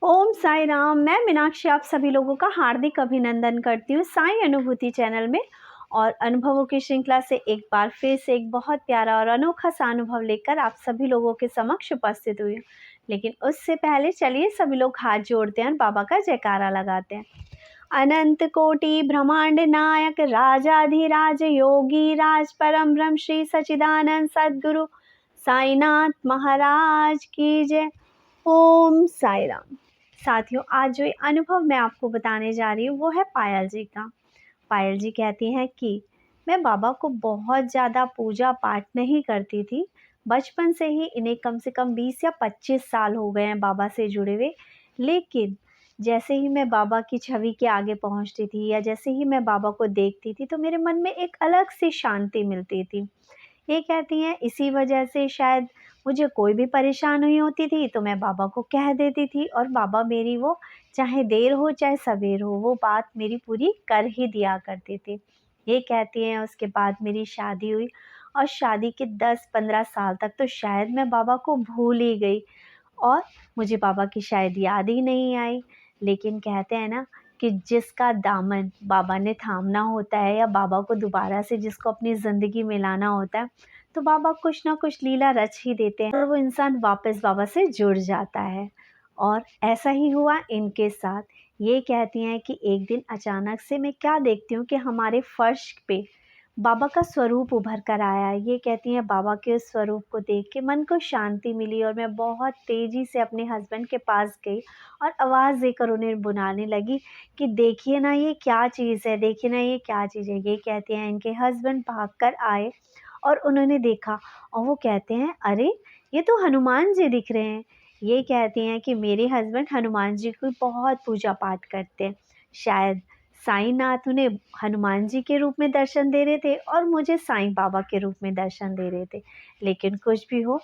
ओम साई राम। मैं मीनाक्षी आप सभी लोगों का हार्दिक अभिनंदन करती हूँ साई अनुभूति चैनल में। और अनुभवों की श्रृंखला से एक बार फिर से एक बहुत प्यारा और अनोखा सा अनुभव लेकर आप सभी लोगों के समक्ष उपस्थित हुई हूँ। लेकिन उससे पहले चलिए सभी लोग हाथ जोड़ते हैं और बाबा का जयकारा लगाते हैं। अनंत कोटि ब्रह्मांड नायक राजाधिराज योगी राज परम ब्रह्म श्री सच्चिदानंद सद्गुरु साईनाथ महाराज की जय। ओम साई राम। साथियों, आज जो अनुभव मैं आपको बताने जा रही हूँ वो है पायल जी का। पायल जी कहती हैं कि मैं बाबा को बहुत ज़्यादा पूजा पाठ नहीं करती थी। बचपन से ही इन्हें कम से कम 20 या 25 साल हो गए हैं बाबा से जुड़े हुए। लेकिन जैसे ही मैं बाबा की छवि के आगे पहुँचती थी या जैसे ही मैं बाबा को देखती थी तो मेरे मन में एक अलग सी शांति मिलती थी। ये कहती हैं इसी वजह से शायद मुझे कोई भी परेशानी होती थी तो मैं बाबा को कह देती थी और बाबा मेरी वो चाहे देर हो चाहे सवेर हो वो बात मेरी पूरी कर ही दिया करते थे। ये कहती हैं उसके बाद मेरी शादी हुई और शादी के 10-15 साल तक तो शायद मैं बाबा को भूल ही गई और मुझे बाबा की शायद याद ही नहीं आई। लेकिन कहते हैं ना कि जिसका दामन बाबा ने थामना होता है या बाबा को दोबारा से जिसको अपनी ज़िंदगी में लाना होता है तो बाबा कुछ ना कुछ लीला रच ही देते हैं और वो इंसान वापस बाबा से जुड़ जाता है। और ऐसा ही हुआ इनके साथ। ये कहती हैं कि एक दिन अचानक से मैं क्या देखती हूँ कि हमारे फर्श पे बाबा का स्वरूप उभर कर आया। ये कहती हैं बाबा के उस स्वरूप को देख के मन को शांति मिली और मैं बहुत तेज़ी से अपने हस्बैंड के पास गई और आवाज़ देकर उन्हें बुलाने लगी कि देखिए ना ये क्या चीज़ है, देखिए ना ये क्या चीज़ है। ये कहते हैं इनके हस्बैंड भागकर आए और उन्होंने देखा और वो कहते हैं अरे ये तो हनुमान जी दिख रहे हैं। ये कहती हैं कि मेरे हस्बैंड हनुमान जी की बहुत पूजा पाठ करते हैं। शायद साईनाथ उन्हें हनुमान जी के रूप में दर्शन दे रहे थे और मुझे साईं बाबा के रूप में दर्शन दे रहे थे। लेकिन कुछ भी हो,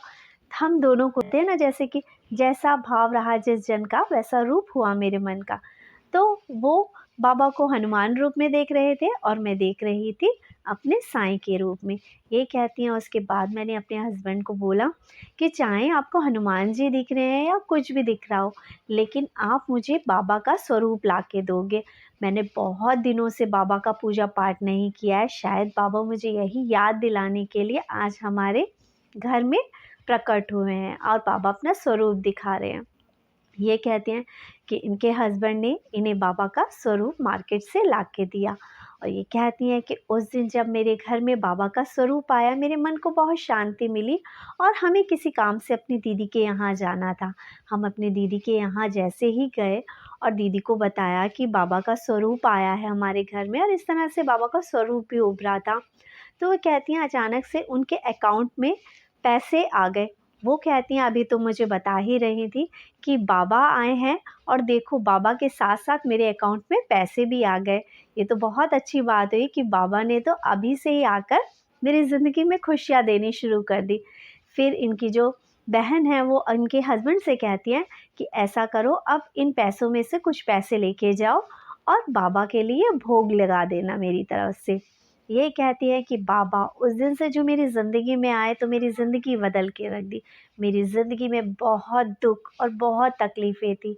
हम दोनों को थे ना, जैसे कि जैसा भाव रहा जिस जन का वैसा रूप हुआ मेरे मन का। तो वो बाबा को हनुमान रूप में देख रहे थे और मैं देख रही थी अपने साईं के रूप में। ये कहती हैं उसके बाद मैंने अपने हस्बैंड को बोला कि चाहे आपको हनुमान जी दिख रहे हैं या कुछ भी दिख रहा हो, लेकिन आप मुझे बाबा का स्वरूप ला के दोगे। मैंने बहुत दिनों से बाबा का पूजा पाठ नहीं किया है। शायद बाबा मुझे यही याद दिलाने के लिए आज हमारे घर में प्रकट हुए हैं और बाबा अपना स्वरूप दिखा रहे हैं। ये कहते हैं कि इनके हस्बैंड ने इन्हें बाबा का स्वरूप मार्केट से ला के दिया। और ये कहती हैं कि उस दिन जब मेरे घर में बाबा का स्वरूप आया मेरे मन को बहुत शांति मिली और हमें किसी काम से अपनी दीदी के यहाँ जाना था। हम अपनी दीदी के यहाँ जैसे ही गए और दीदी को बताया कि बाबा का स्वरूप आया है हमारे घर में और इस तरह से बाबा का स्वरूप भी उभरा था। तो वो कहती हैं अचानक से उनके अकाउंट में पैसे आ गए। वो कहती हैं अभी तो मुझे बता ही रही थी कि बाबा आए हैं और देखो बाबा के साथ साथ मेरे अकाउंट में पैसे भी आ गए। ये तो बहुत अच्छी बात हुई कि बाबा ने तो अभी से ही आकर मेरी ज़िंदगी में खुशियाँ देनी शुरू कर दी। फिर इनकी जो बहन है वो इनके हस्बैंड से कहती हैं कि ऐसा करो, अब इन पैसों में से कुछ पैसे लेके जाओ और बाबा के लिए भोग लगा देना मेरी तरफ से। ये कहती है कि बाबा उस दिन से जो मेरी ज़िंदगी में आए तो मेरी ज़िंदगी बदल के रख दी। मेरी ज़िंदगी में बहुत दुख और बहुत तकलीफ़ें थी।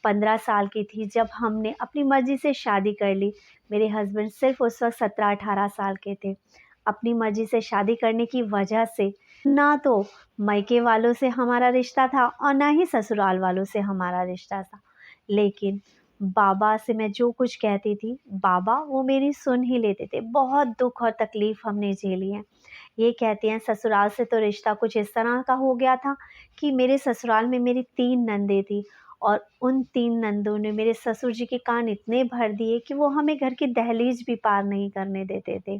15 साल की थी जब हमने अपनी मर्ज़ी से शादी कर ली। मेरे हस्बैंड सिर्फ़ उस वक़्त 17-18 साल के थे। अपनी मर्ज़ी से शादी करने की वजह से ना तो मायके वालों से हमारा रिश्ता था और ना ही ससुराल वालों से हमारा रिश्ता था। लेकिन बाबा से मैं जो कुछ कहती थी, बाबा वो मेरी सुन ही लेते थे। बहुत दुःख और तकलीफ़ हमने झेली है। ये कहते हैं ससुराल से तो रिश्ता कुछ इस तरह का हो गया था कि मेरे ससुराल में मेरी 3 नंदें थी और उन 3 नंदों ने मेरे ससुर जी के कान इतने भर दिए कि वो हमें घर की दहलीज़ भी पार नहीं करने देते थे।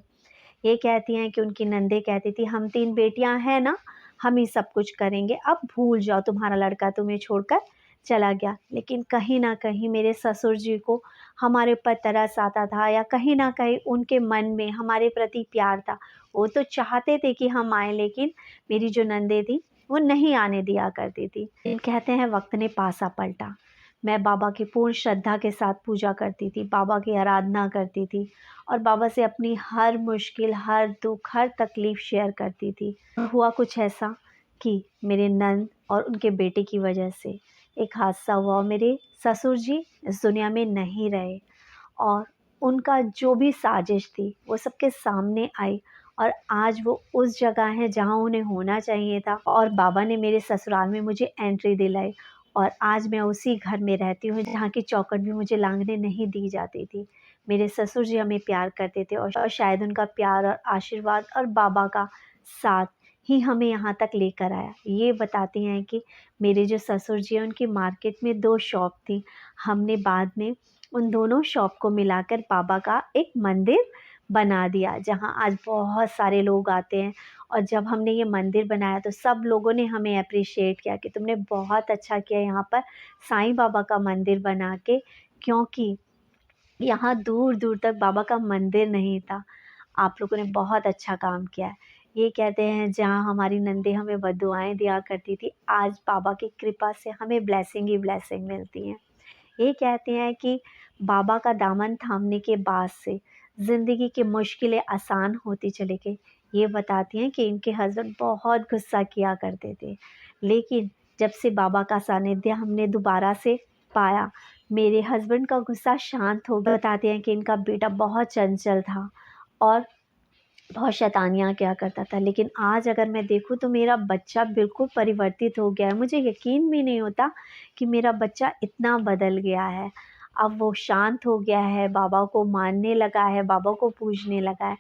ये कहती हैं कि उनकी नंदें कहती थी हम 3 बेटियां हैं ना, हम ही सब कुछ करेंगे, अब भूल जाओ तुम्हारा लड़का तुम्हें छोड़कर चला गया। लेकिन कहीं न कहीं मेरे ससुर जी को हमारे ऊपर तरस आता था या कहीं न कहीं उनके मन में हमारे प्रति प्यार था। वो तो चाहते थे कि हम आएँ, लेकिन मेरी जो नंदें थी वो नहीं आने दिया करती थी। कहते हैं वक़्त ने पासा पलटा। मैं बाबा की पूर्ण श्रद्धा के साथ पूजा करती थी, बाबा की आराधना करती थी और बाबा से अपनी हर मुश्किल, हर दुःख, हर तकलीफ़ शेयर करती थी। हुआ कुछ ऐसा कि मेरे नंद और उनके बेटे की वजह से एक हादसा हुआ, मेरे ससुर जी इस दुनिया में नहीं रहे और उनका जो भी साजिश थी वो सबके सामने आई और आज वो उस जगह है जहाँ उन्हें होना चाहिए था और बाबा ने मेरे ससुराल में मुझे एंट्री दिलाई और आज मैं उसी घर में रहती हूँ जहाँ की चौखट भी मुझे लांघने नहीं दी जाती थी। मेरे ससुर जी हमें प्यार करते थे और शायद उनका प्यार और आशीर्वाद और बाबा का साथ ही हमें यहाँ तक लेकर आया। ये बताती हैं कि मेरे जो ससुर जी हैं उनकी मार्केट में 2 शॉप थी। हमने बाद में उन दोनों शॉप को मिलाकर बाबा का एक मंदिर बना दिया जहाँ आज बहुत सारे लोग आते हैं। और जब हमने ये मंदिर बनाया तो सब लोगों ने हमें अप्रिशिएट किया कि तुमने बहुत अच्छा किया यहाँ पर साईं बाबा का मंदिर बना के, क्योंकि यहाँ दूर दूर तक बाबा का मंदिर नहीं था। आप लोगों ने बहुत अच्छा काम किया है। ये कहते हैं जहाँ हमारी नंदी हमें बद्दुआएं दिया करती थी, आज बाबा की कृपा से हमें ब्लेसिंग ही ब्लेसिंग मिलती हैं। ये कहते हैं कि बाबा का दामन थामने के बाद से ज़िंदगी की मुश्किलें आसान होती चली गई। ये बताती हैं कि इनके हस्बैंड बहुत गुस्सा किया करते थे, लेकिन जब से बाबा का सानिध्य हमने दोबारा से पाया, मेरे हस्बैंड का गुस्सा शांत हो गया। बताते हैं कि इनका बेटा बहुत चंचल था और बहुत शैतानियाँ किया करता था, लेकिन आज अगर मैं देखूँ तो मेरा बच्चा बिल्कुल परिवर्तित हो गया है। मुझे यकीन भी नहीं होता कि मेरा बच्चा इतना बदल गया है। अब वो शांत हो गया है, बाबा को मानने लगा है, बाबा को पूजने लगा है।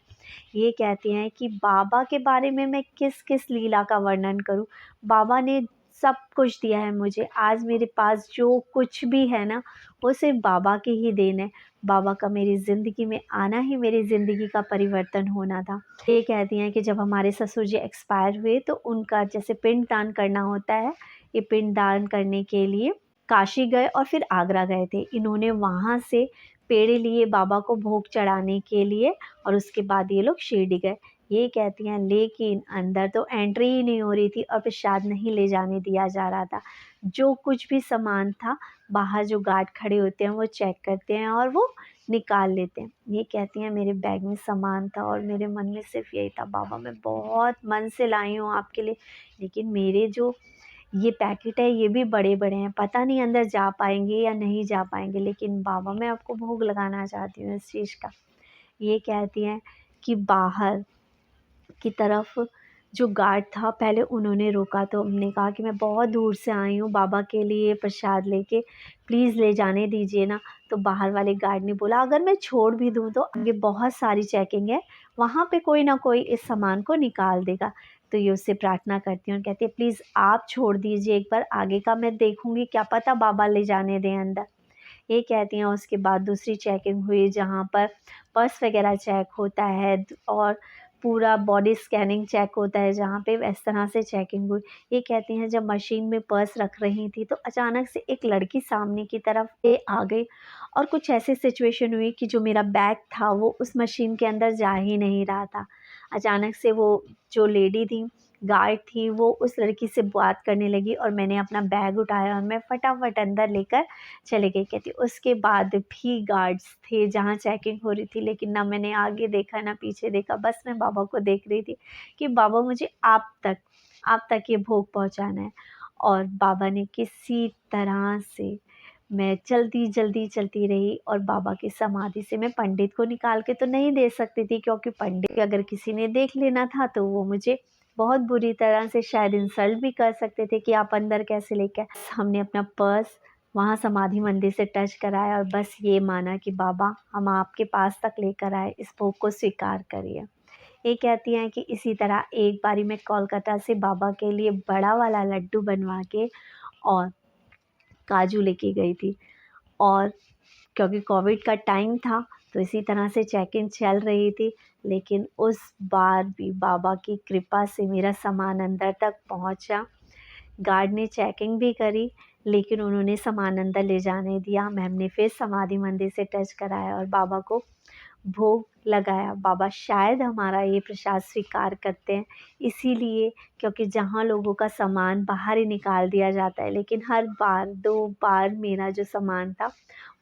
ये कहती हैं कि बाबा के बारे में मैं किस-किस लीला का वर्णन करूँ। बाबा ने सब कुछ दिया है मुझे। आज मेरे पास जो कुछ भी है ना, वो सिर्फ़ बाबा की ही देन है। बाबा का मेरी ज़िंदगी में आना ही मेरी ज़िंदगी का परिवर्तन होना था। ये कहती हैं कि जब हमारे ससुर जी एक्सपायर हुए तो उनका जैसे पिंडदान करना होता है, ये पिंडदान करने के लिए काशी गए और फिर आगरा गए थे। इन्होंने वहाँ से पेड़े लिए बाबा को भोग चढ़ाने के लिए और उसके बाद ये लोग शिरडी गए। ये कहती हैं लेकिन अंदर तो एंट्री ही नहीं हो रही थी और प्रसाद नहीं ले जाने दिया जा रहा था। जो कुछ भी सामान था, बाहर जो गार्ड खड़े होते हैं वो चेक करते हैं और वो निकाल लेते हैं। ये कहती हैं मेरे बैग में सामान था और मेरे मन में सिर्फ़ यही था, बाबा मैं बहुत मन से लाई हूँ आपके लिए, लेकिन मेरे जो ये पैकेट है ये भी बड़े-बड़े हैं, पता नहीं अंदर जा पाएँगे या नहीं जा पाएँगे, लेकिन बाबा मैं आपको भोग लगाना चाहती हूँ इस चीज़ का। ये कहती हैं कि बाहर की तरफ जो गार्ड था पहले उन्होंने रोका तो हमने कहा कि मैं बहुत दूर से आई हूँ बाबा के लिए प्रसाद लेके, प्लीज़ ले जाने दीजिए ना। तो बाहर वाले गार्ड ने बोला अगर मैं छोड़ भी दूँ तो आगे बहुत सारी चेकिंग है, वहाँ पे कोई ना कोई इस सामान को निकाल देगा। तो ये उससे प्रार्थना करती हूँ और कहती है प्लीज़ आप छोड़ दीजिए, एक बार आगे का मैं देखूँगी, क्या पता बाबा ले जाने दें अंदर। ये कहती हैं उसके बाद दूसरी चेकिंग हुई जहाँ पर पर्स वग़ैरह चेक होता है और पूरा बॉडी स्कैनिंग चेक होता है जहाँ पे इस तरह से चेकिंग हुई। ये कहती हैं जब मशीन में पर्स रख रही थी तो अचानक से एक लड़की सामने की तरफ से आ गई और कुछ ऐसी सिचुएशन हुई कि जो मेरा बैग था वो उस मशीन के अंदर जा ही नहीं रहा था। अचानक से वो जो लेडी थी, गार्ड थी, वो उस लड़की से बात करने लगी और मैंने अपना बैग उठाया और मैं फटाफट अंदर लेकर चली गई। कहती उसके बाद भी गार्ड्स थे जहाँ चेकिंग हो रही थी, लेकिन ना मैंने आगे देखा ना पीछे देखा, बस मैं बाबा को देख रही थी कि बाबा मुझे आप तक ये भोग पहुँचाना है। और बाबा ने किसी तरह से मैं जल्दी चलती रही और बाबा की समाधि से मैं पंडित को निकाल के तो नहीं दे सकती थी, क्योंकि पंडित अगर किसी ने देख लेना था तो वो मुझे बहुत बुरी तरह से शायद इंसल्ट भी कर सकते थे कि आप अंदर कैसे लेके आए। हमने अपना पर्स वहाँ समाधि मंदिर से टच कराया और बस ये माना कि बाबा हम आपके पास तक लेकर आए, इस भोग को स्वीकार करिए। ये कहती हैं कि इसी तरह एक बारी मैं कोलकाता से बाबा के लिए बड़ा वाला लड्डू बनवा के और काजू लेके गई थी और क्योंकि कोविड का टाइम था तो इसी तरह से चेकिंग चल रही थी, लेकिन उस बार भी बाबा की कृपा से मेरा सामान अंदर तक पहुंचा। गार्ड ने चेकिंग भी करी, लेकिन उन्होंने सामान अंदर ले जाने दिया। मैम ने फिर समाधि मंदिर से टच कराया और बाबा को भोग लगाया। बाबा शायद हमारा ये प्रसाद स्वीकार करते हैं, इसीलिए क्योंकि जहाँ लोगों का सामान बाहर ही निकाल दिया जाता है, लेकिन हर बार 2 बार मेरा जो सामान था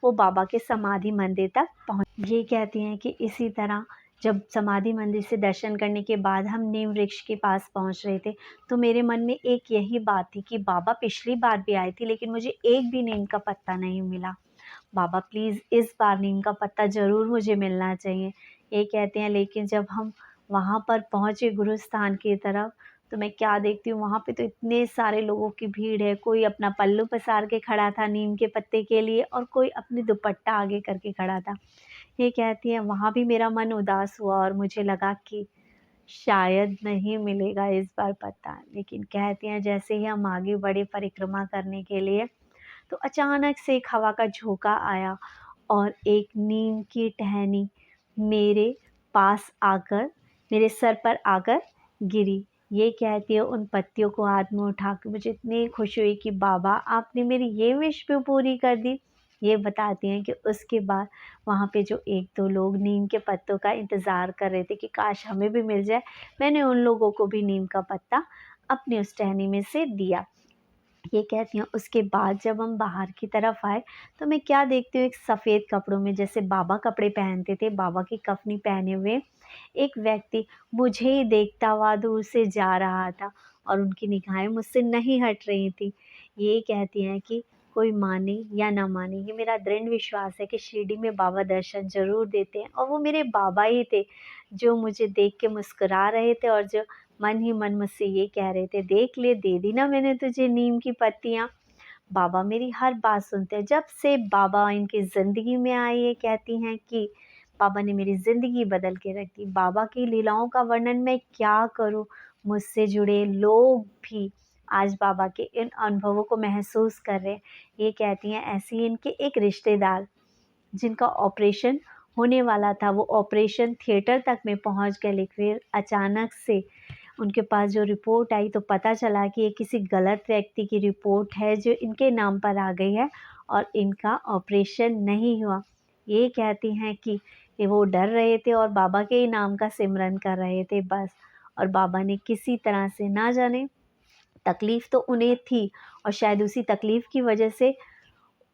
वो बाबा के समाधि मंदिर तक पहुँच। ये कहती हैं कि इसी तरह जब समाधि मंदिर से दर्शन करने के बाद हम नीम वृक्ष के पास पहुंच रहे थे, तो मेरे मन में एक यही बात थी कि बाबा पिछली बार भी आए थे लेकिन मुझे एक भी नीम का पत्ता नहीं मिला। बाबा प्लीज़ इस बार नीम का पत्ता ज़रूर मुझे मिलना चाहिए। ये कहते हैं, लेकिन जब हम वहाँ पर पहुँचे गुरु स्थान की तरफ, तो मैं क्या देखती हूँ, वहाँ पे तो इतने सारे लोगों की भीड़ है। कोई अपना पल्लू पसार के खड़ा था नीम के पत्ते के लिए और कोई अपनी दुपट्टा आगे करके खड़ा था। ये कहती हैं, वहाँ भी मेरा मन उदास हुआ और मुझे लगा कि शायद नहीं मिलेगा इस बार पत्ता। लेकिन कहती हैं, जैसे ही हम आगे बढ़े परिक्रमा करने के लिए, तो अचानक से एक हवा का झोंका आया और एक नीम की टहनी मेरे पास आकर, मेरे सर पर आकर गिरी। ये कहती है, उन पत्तियों को हाथ में उठा के मुझे इतनी खुशी हुई कि बाबा आपने मेरी ये विश भी पूरी कर दी। ये बताती हैं कि उसके बाद वहाँ पे जो 1-2 लोग नीम के पत्तों का इंतज़ार कर रहे थे कि काश हमें भी मिल जाए, मैंने उन लोगों को भी नीम का पत्ता अपनी उस टहनी में से दिया। ये कहती हैं, उसके बाद जब हम बाहर की तरफ आए, तो मैं क्या देखती हूँ, एक सफ़ेद कपड़ों में, जैसे बाबा कपड़े पहनते थे, बाबा की कफ़नी पहने हुए एक व्यक्ति मुझे ही देखता हुआ दूर से जा रहा था और उनकी निगाहें मुझसे नहीं हट रही थी। ये कहती हैं कि कोई माने या ना माने, ये मेरा दृढ़ विश्वास है कि शिरडी में बाबा दर्शन ज़रूर देते हैं और वो मेरे बाबा ही थे, जो मुझे देख के मुस्कुरा रहे थे और जो मन ही मन मुझसे ये कह रहे थे, देख ले, दे दी ना मैंने तुझे नीम की पत्तियाँ। बाबा मेरी हर बात सुनते हैं। जब से बाबा इनकी ज़िंदगी में आए, ये कहती हैं कि बाबा ने मेरी ज़िंदगी बदल के रख दी। बाबा की लीलाओं का वर्णन मैं क्या करूँ? मुझसे जुड़े लोग भी आज बाबा के इन अनुभवों को महसूस कर रहे हैं। ये कहती हैं, ऐसे ही इनके एक रिश्तेदार, जिनका ऑपरेशन होने वाला था, वो ऑपरेशन थिएटर तक में पहुँच गए, लेकिन फिर अचानक से उनके पास जो रिपोर्ट आई, तो पता चला कि ये किसी गलत व्यक्ति की रिपोर्ट है जो इनके नाम पर आ गई है और इनका ऑपरेशन नहीं हुआ। ये कहती हैं कि वो डर रहे थे और बाबा के ही नाम का सिमरन कर रहे थे बस। और बाबा ने किसी तरह से, ना जाने, तकलीफ़ तो उन्हें थी और शायद उसी तकलीफ़ की वजह से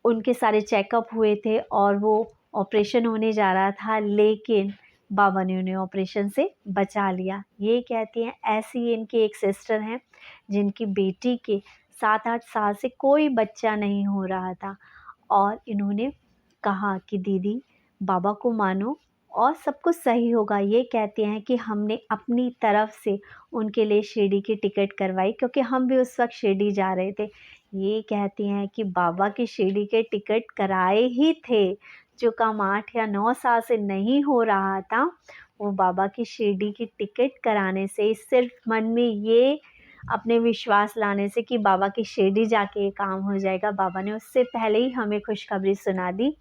उनके सारे चेकअप हुए थे और वो ऑपरेशन होने जा रहा था, लेकिन बाबा ने उन्हें ऑपरेशन से बचा लिया। ये कहती हैं, ऐसी ही इनकी एक सिस्टर हैं, जिनकी बेटी के 7-8 साल से कोई बच्चा नहीं हो रहा था और इन्होंने कहा कि दीदी बाबा को मानो और सब कुछ सही होगा। ये कहते हैं कि हमने अपनी तरफ से उनके लिए शिरडी की टिकट करवाई, क्योंकि हम भी उस वक़्त शिरडी जा रहे थे। ये कहती हैं कि बाबा की शिरडी के टिकट कराए ही थे, जो काम 8 या 9 साल से नहीं हो रहा था, वो बाबा की शिरडी की टिकट कराने से, सिर्फ़ मन में ये अपने विश्वास लाने से कि बाबा की शिरडी जाके ये काम हो जाएगा, बाबा ने उससे पहले ही हमें खुशखबरी सुना दी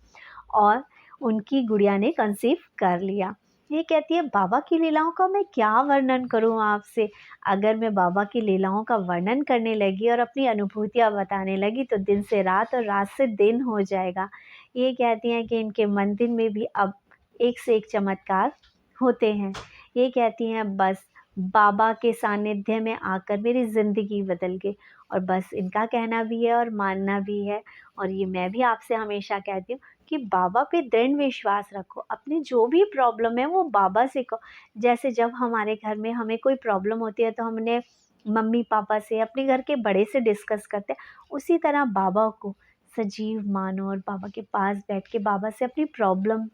और उनकी गुड़िया ने कंसीव कर लिया। ये कहती है, बाबा की लीलाओं का मैं क्या वर्णन करूँ आपसे? अगर मैं बाबा की लीलाओं का वर्णन करने लगी और अपनी अनुभूतियाँ बताने लगी, तो दिन से रात और रात से दिन हो जाएगा। ये कहती हैं कि इनके मंदिर में भी अब एक से एक चमत्कार होते हैं। ये कहती हैं, बस बाबा के सानिध्य में आकर मेरी ज़िंदगी बदल गई और बस इनका कहना भी है और मानना भी है। और ये मैं भी आपसे हमेशा कहती हूँ कि बाबा पे दृढ़ विश्वास रखो, अपनी जो भी प्रॉब्लम है वो बाबा से कहो। जैसे जब हमारे घर में हमें कोई प्रॉब्लम होती है, तो हमने मम्मी पापा से, अपने घर के बड़े से डिस्कस करते हैं, उसी तरह बाबा को सजीव मानो और बाबा के पास बैठ के बाबा से अपनी प्रॉब्लम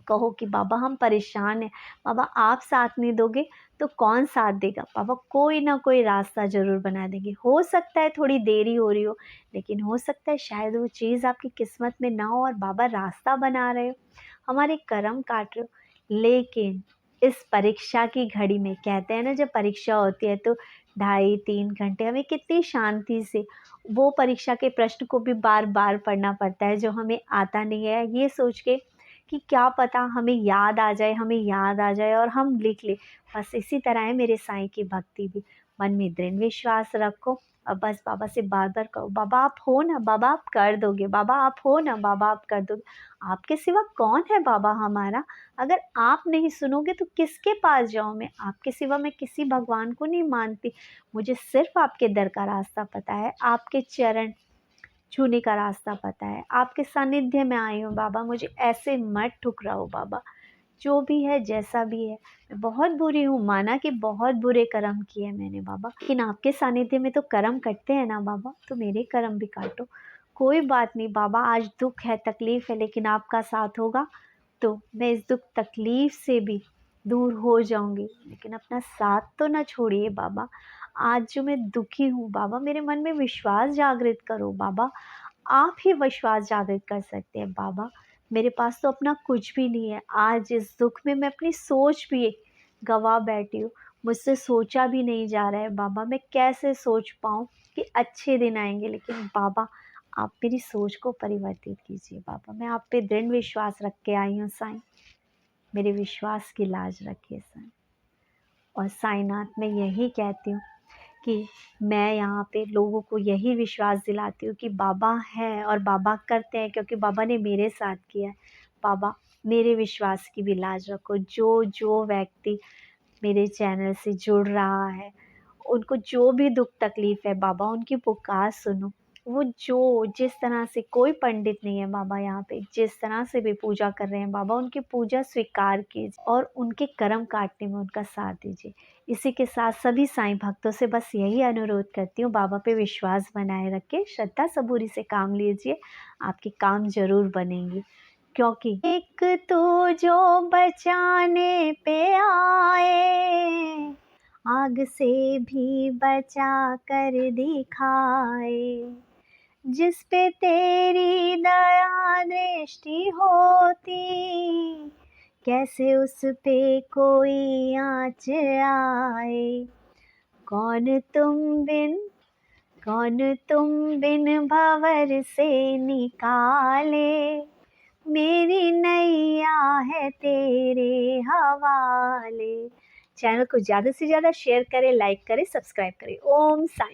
कहो कि बाबा हम परेशान हैं, बाबा आप साथ नहीं दोगे तो कौन साथ देगा? बाबा कोई ना कोई रास्ता ज़रूर बना देंगे। हो सकता है थोड़ी देरी हो रही हो, लेकिन हो सकता है शायद वो चीज़ आपकी किस्मत में ना हो और बाबा रास्ता बना रहे हो, हमारे कर्म काट रहे हो। लेकिन इस परीक्षा की घड़ी में, कहते हैं ना, जब परीक्षा होती है तो 2.5-3 घंटे हमें कितनी शांति से वो परीक्षा के प्रश्न को भी बार-बार पढ़ना पड़ता है, जो हमें आता नहीं है, ये सोच के कि क्या पता हमें याद आ जाए, हमें याद आ जाए और हम लिख लें। बस इसी तरह है मेरे साईं की भक्ति भी। मन में दृढ़ विश्वास रखो और बस बाबा से बार-बार कहो, बाबा आप हो ना, बाबा आप कर दोगे, बाबा आप हो ना, बाबा आप कर दोगे। आपके सिवा कौन है बाबा हमारा? अगर आप नहीं सुनोगे तो किसके पास जाऊँ मैं? आपके सिवा मैं किसी भगवान को नहीं मानती। मुझे सिर्फ़ आपके दर का रास्ता पता है, आपके चरण छूने का रास्ता पता है। आपके सानिध्य में आई हूँ बाबा, मुझे ऐसे मत ठुकराओ बाबा। जो भी है जैसा भी है, मैं बहुत बुरी हूँ, माना कि बहुत बुरे कर्म किए मैंने बाबा, लेकिन आपके सानिध्य में तो कर्म कटते हैं ना बाबा, तो मेरे कर्म भी काटो। कोई बात नहीं बाबा, आज दुख है, तकलीफ है, लेकिन आपका साथ होगा तो मैं इस दुख तकलीफ से भी दूर हो जाऊंगी, लेकिन अपना साथ तो ना छोड़िए बाबा। आज जो मैं दुखी हूँ बाबा, मेरे मन में विश्वास जागृत करो बाबा। आप ही विश्वास जागृत कर सकते हैं बाबा। मेरे पास तो अपना कुछ भी नहीं है। आज इस दुख में मैं अपनी सोच भी गवा बैठी हूँ। मुझसे सोचा भी नहीं जा रहा है बाबा, मैं कैसे सोच पाऊँ कि अच्छे दिन आएंगे। लेकिन बाबा आप मेरी सोच को परिवर्तित कीजिए बाबा। मैं आप पे दृढ़ विश्वास रख के आई हूँ साईं, मेरे विश्वास की लाज रखिए साईं। और साईनाथ मैं यही कहती हूँ कि मैं यहाँ पे लोगों को यही विश्वास दिलाती हूँ कि बाबा है और बाबा करते हैं, क्योंकि बाबा ने मेरे साथ किया है। बाबा मेरे विश्वास की भी लाज रखो। जो जो व्यक्ति मेरे चैनल से जुड़ रहा है, उनको जो भी दुख तकलीफ़ है बाबा, उनकी पुकार सुनो। वो जो जिस तरह से, कोई पंडित नहीं है बाबा यहाँ पे, जिस तरह से भी पूजा कर रहे हैं बाबा, उनकी पूजा स्वीकार कीजिए और उनके कर्म काटने में उनका साथ दीजिए। इसी के साथ सभी साईं भक्तों से बस यही अनुरोध करती हूँ, बाबा पे विश्वास बनाए रखें, श्रद्धा सबूरी से काम लीजिए, आपके काम ज़रूर बनेंगे। क्योंकि एक तो जो बचाने पे आए, आग से भी बचा कर दिखाए। जिस पे तेरी दया दृष्टि होती, कैसे उस पे कोई आँच आए। कौन तुम बिन कौन तुम बिन भंवर से निकाले, मेरी नैया है तेरे हवाले। चैनल को ज़्यादा से ज़्यादा शेयर करें, लाइक करें, सब्सक्राइब करें। ओम साईं।